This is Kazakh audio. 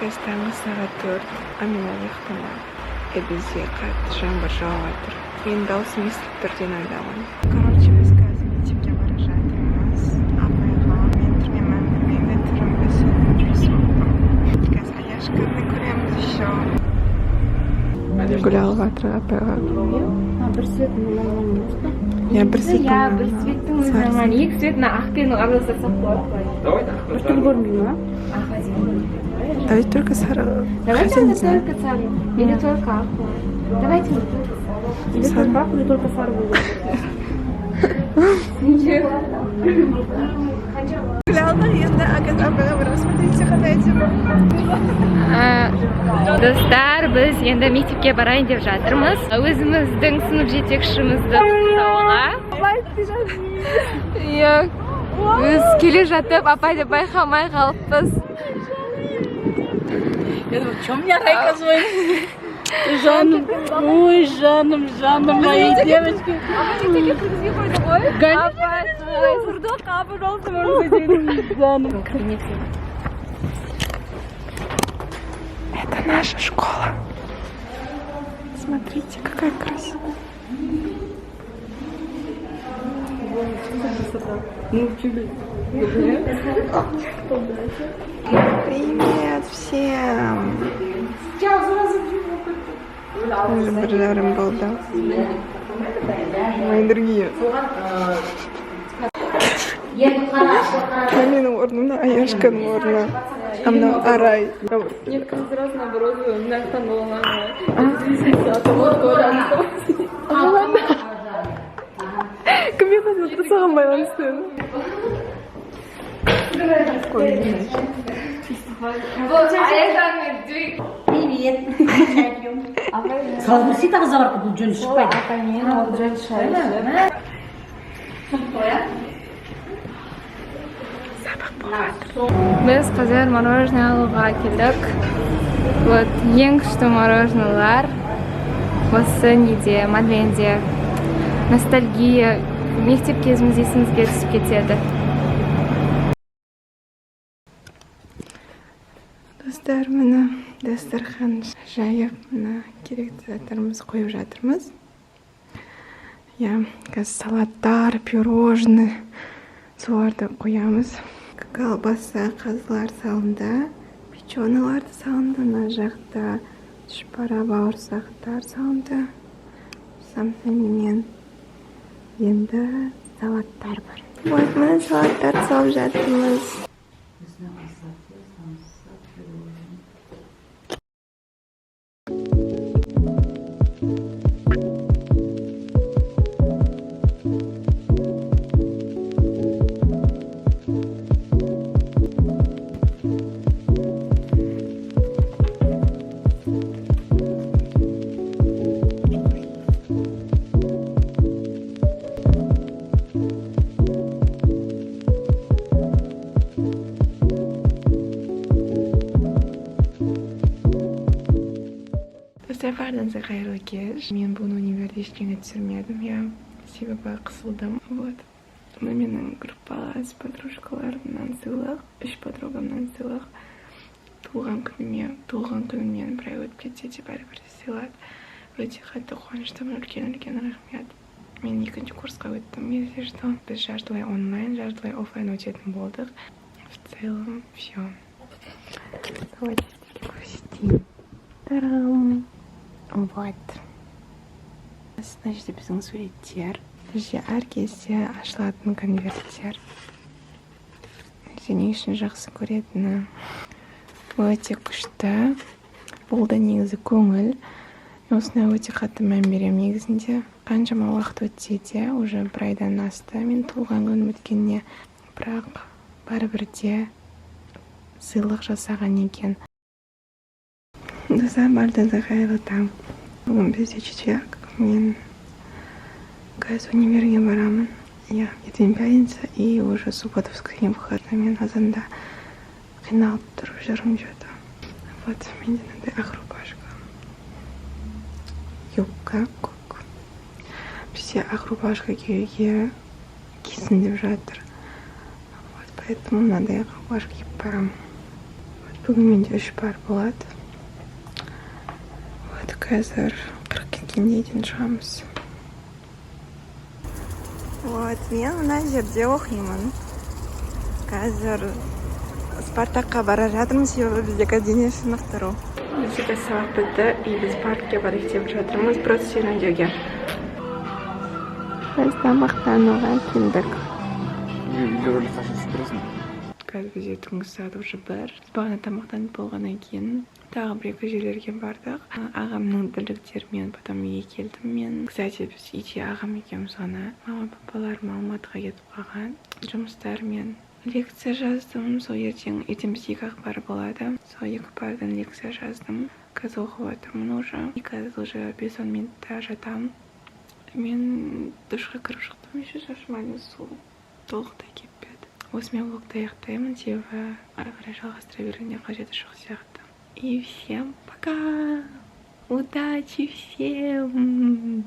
Таңғы сағат 4, Амина ұйықтамай. Бізде қатты жаңбыр жауып жатыр. Мен даусым естіліп тұр деп ойламын. Короче, біз қазір мектепке бара жатырмыз. Апайға мен тұрмаймын, менің түрім өсіп қазір Аяшканы көреміз еще. Гулял жатыр апайға. Бір светін нормально. Я бір светін. Бір светтің өзі нормально. Екі светін ақ пен араластырсақ болады. Бір түр көрмейді ма? Ақ один. Давайте только сары. Давайте только сары. Или только ақ. Давайте вот только сары. Или только ақ, или только сары будет. Гулялда енді Агат апайға барамыз. Смотрите, қандай әдемі. Достар, біз енді мектепке барайын деп жатырмыз. Өзіміздің сынып жетекшімізді құттықтауға. Біз келе жатып, апай деп байқамай қалыппыз. В чем я райка звонит? Жаным, ой, жаным, мои девочки. Это наша школа. Смотрите, какая красивая. Привет всем! Бәрі болды. Мои дорогие. Менің орнымда Аяшканың орны. А мынау Арай. Нет, сразу наоборот, мынаяқтан болған. Кімге қатысты саған байланысты? Привет. Салбырси тағы забар бұл жөн шықпайды. Біз қазір мороженое алуға келдік. Вот ең күшті мороженойлар осы неде, Мадленде. Ностальгия, мектеп кезіміз есімізге түсіп кетеді. Достар, мына дастархан жайып, мына керекті заттарымыз қойып жатырмыз. Қазір салаттар, пирожны, соларды қоямыз. Колбаса, қазылар салынды, печеналар салынды, мына жақта шпара, бауырсақтар салынды. Самсонмен енді салаттар бар. Вот, мына салаттар салып жатырмыз. Бардыңызға қайырлы кеш. Мен бүгін универде ештеңе түсірмедім, себебі қысылдым. Вот. Менің группалас подружкаларымнан сыйлық, 3 подругамнан сыйлық. Туылған күнімен бірай өтіп кетсе де бәрібір сыйлады. Өте қатты қуаныштымын, үлкен рахмет. Мен 2-ші курсқа өттім, если что. Біз жартылай онлайн, жартылай офлайн өтетін болдық. В целом, все. Давайте посетим. Тарам! Вот. Значит, біздің суреттер. Бізде әр кезде ашылатын конверттер. Не үшін жақсы көретіні. Өте күшті. Бұл да негізі көңіл. Осына өте қатты мән берем негізінде. Қаншама уақыт өтсе де, уже бір айдан асты мен туылған күнім өткеніне. Бірақ бәрібірде сыйлық жасаған екен. Достар, бардыңызға қайырлы таң. Бүгін бізде четверг. Мен қазір универге барамын. Ертең пятница и уже суббота, воскресенье выходной. Мен азанда қиналып тұрып жүрмін жөді. Вот, менде мынандай ақ рубашка. Юбка көк. Бізде ақ рубашка киюге кесін деп жатыр. Вот, поэтому мынандай ақ рубашка киіп барамын. Бүгін менде 3 пар болады. Вот қазір 42-ге дейін шығамыз. Вот, мен мына жерде оқимын. Қазір Спартакқа бара жатырмыз, себебі бізде дене шынықтыру. Бізде сабақ бітті, и біз паркке барайық деп жатырмыз, просто серуендеуге. Біз тамақтануға келдік. Қазір бізде түнгі сағат уже 1. Бағана тамақтанып болғаннан кейін тағы бір-екі жерлерге бардық. Ағамның бірліктерімен потом үйге келдім мен. Кстати, біз үйде ағам екеуміз ғана. Мама-папаларым Алматыға кетіп қалған жұмыстармен. Лекция жаздым, сол ертең бізде 2 ақпар болады. Сол 2 пардан лекция жаздым. Қазір оқып отырмын уже. И қазір уже 5-10 минутта жатамын. Мен душқа кіріп шықтым, еще шашым әлі су толықтай кетпеді. Осымен влогты аяқтаймын, себебі ары қарай жалғастыра бергенде қажеті жоқ сияқты. И всем пока! Удачи всем!